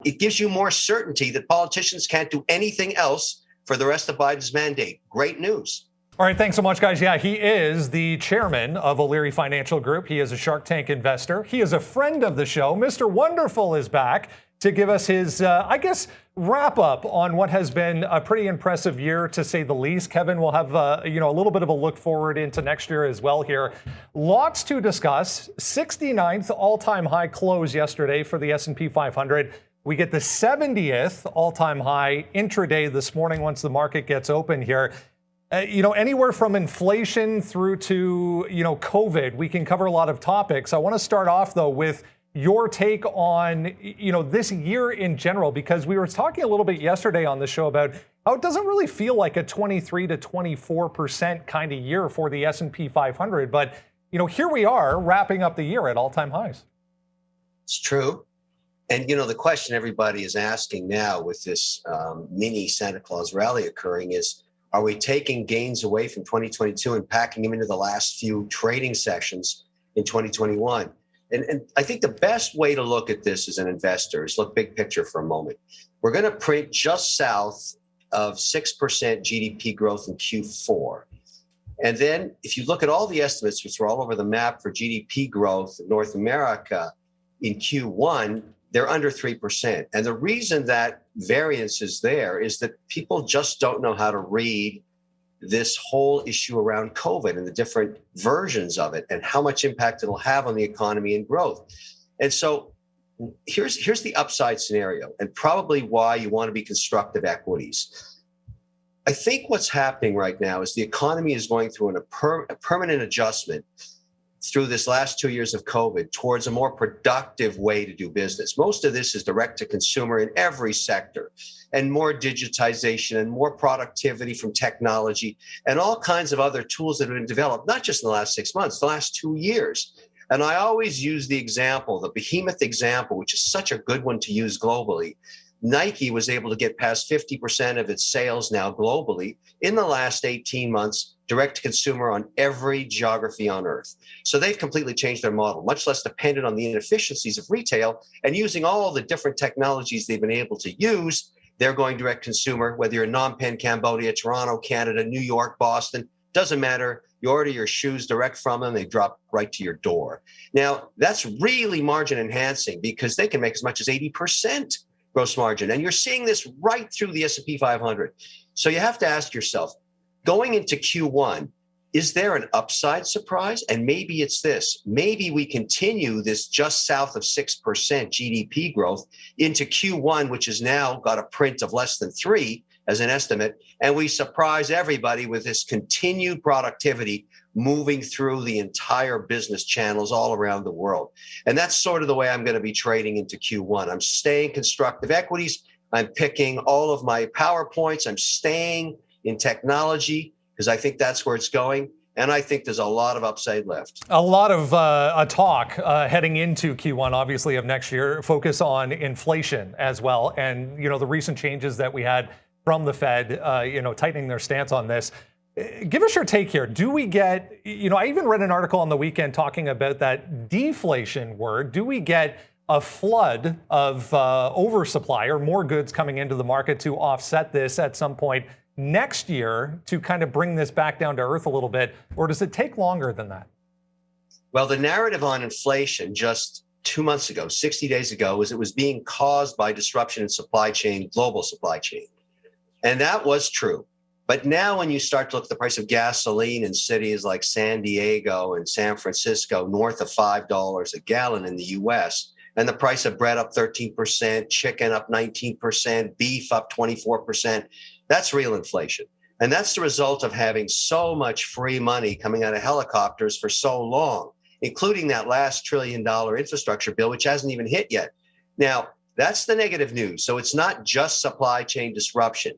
It gives you more certainty that politicians can't do anything else for the rest of Biden's mandate. Great news. All right, thanks so much, guys. Yeah, he is the chairman of O'Leary Financial Group. He is a Shark Tank investor. He is a friend of the show. Mr. Wonderful is back to give us his, wrap up on what has been a pretty impressive year, to say the least. Kevin will have, a little bit of a look forward into next year as well here. Lots to discuss. 69th all-time high close yesterday for the S&P 500. We get the 70th all-time high intraday this morning once the market gets open here. Anywhere from inflation through to, COVID, we can cover a lot of topics. I want to start off, though, with your take on, this year in general, because we were talking a little bit yesterday on the show about how it doesn't really feel like a 23 to 24% kind of year for the S&P 500. But, here we are wrapping up the year at all-time highs. It's true. And, the question everybody is asking now with this mini Santa Claus rally occurring is, are we taking gains away from 2022 and packing them into the last few trading sessions in 2021? And I think the best way to look at this as an investor is look big picture for a moment. We're going to print just south of 6% GDP growth in Q4. And then if you look at all the estimates, which are all over the map for GDP growth in North America in Q1, they're under 3%. And the reason that variance is there is that people just don't know how to read this whole issue around COVID and the different versions of it and how much impact it'll have on the economy and growth. And so here's the upside scenario, and probably why you want to be constructive equities. I think what's happening right now is the economy is going through a permanent adjustment through this last 2 years of COVID towards a more productive way to do business. Most of this is direct to consumer in every sector, and more digitization and more productivity from technology and all kinds of other tools that have been developed, not just in the last 6 months, the last 2 years. And I always use the example, the behemoth example, which is such a good one to use globally. Nike was able to get past 50% of its sales now globally in the last 18 months, direct to consumer on every geography on earth. So they've completely changed their model, much less dependent on the inefficiencies of retail, and using all the different technologies they've been able to use. They're going direct consumer, whether you're in Phnom Penh, Cambodia, Toronto, Canada, New York, Boston, doesn't matter. You order your shoes direct from them, they drop right to your door. Now, that's really margin enhancing because they can make as much as 80% gross margin. And you're seeing this right through the S&P 500. So you have to ask yourself, going into Q1, is there an upside surprise? And maybe it's this. Maybe we continue this just south of 6% GDP growth into Q1, which has now got a print of less than 3 as an estimate. And we surprise everybody with this continued productivity moving through the entire business channels all around the world. And that's sort of the way I'm going to be trading into Q1. I'm staying constructive equities. I'm picking all of my PowerPoints. I'm staying in technology because I think that's where it's going. And I think there's a lot of upside left. A lot of talk heading into Q1, obviously, of next year, focus on inflation as well. And, the recent changes that we had from the Fed, tightening their stance on this. Give us your take here. Do we get, I even read an article on the weekend talking about that deflation word. Do we get a flood of oversupply or more goods coming into the market to offset this at some point next year to kind of bring this back down to earth a little bit? Or does it take longer than that? Well, the narrative on inflation just 2 months ago, 60 days ago, was it was being caused by disruption in supply chain, global supply chain. And that was true. But now when you start to look at the price of gasoline in cities like San Diego and San Francisco, north of $5 a gallon in the US, and the price of bread up 13%, chicken up 19%, beef up 24%, that's real inflation. And that's the result of having so much free money coming out of helicopters for so long, including that last $1 trillion infrastructure bill, which hasn't even hit yet. Now, that's the negative news. So it's not just supply chain disruption.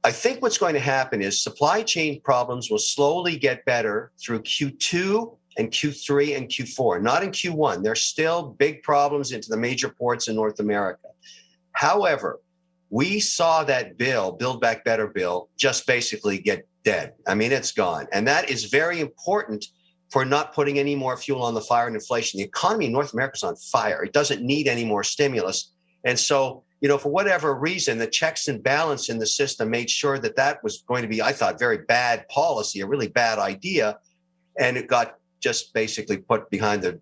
I think what's going to happen is supply chain problems will slowly get better through Q2 and Q3 and Q4, not in Q1. There's still big problems into the major ports in North America. However, we saw that bill, Build Back Better bill, just basically get dead. I mean, it's gone. And that is very important for not putting any more fuel on the fire and inflation. The economy in North America is on fire. It doesn't need any more stimulus. And so, you know, for whatever reason, the checks and balance in the system made sure that that was going to be, I thought, very bad policy, a really bad idea. And it got just basically put behind the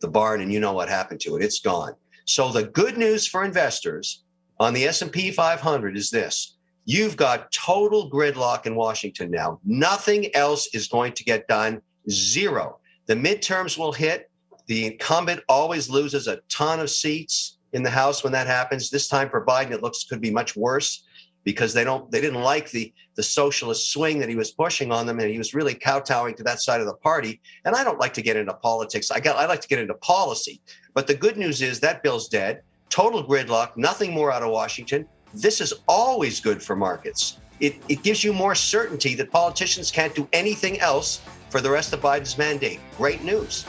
barn, and you know what happened to it. It's gone. So the good news for investors on the S&P 500 is this. You've got total gridlock in Washington now. Nothing else is going to get done. Zero. The midterms will hit. The incumbent always loses a ton of seats in the House when that happens. This time for Biden, it could be much worse because they didn't like the socialist swing that he was pushing on them, and he was really kowtowing to that side of the party. And I don't like to get into politics. I like to get into policy. But the good news is that bill's dead. Total gridlock, nothing more out of Washington. This is always good for markets. It gives you more certainty that politicians can't do anything else for the rest of Biden's mandate. Great news.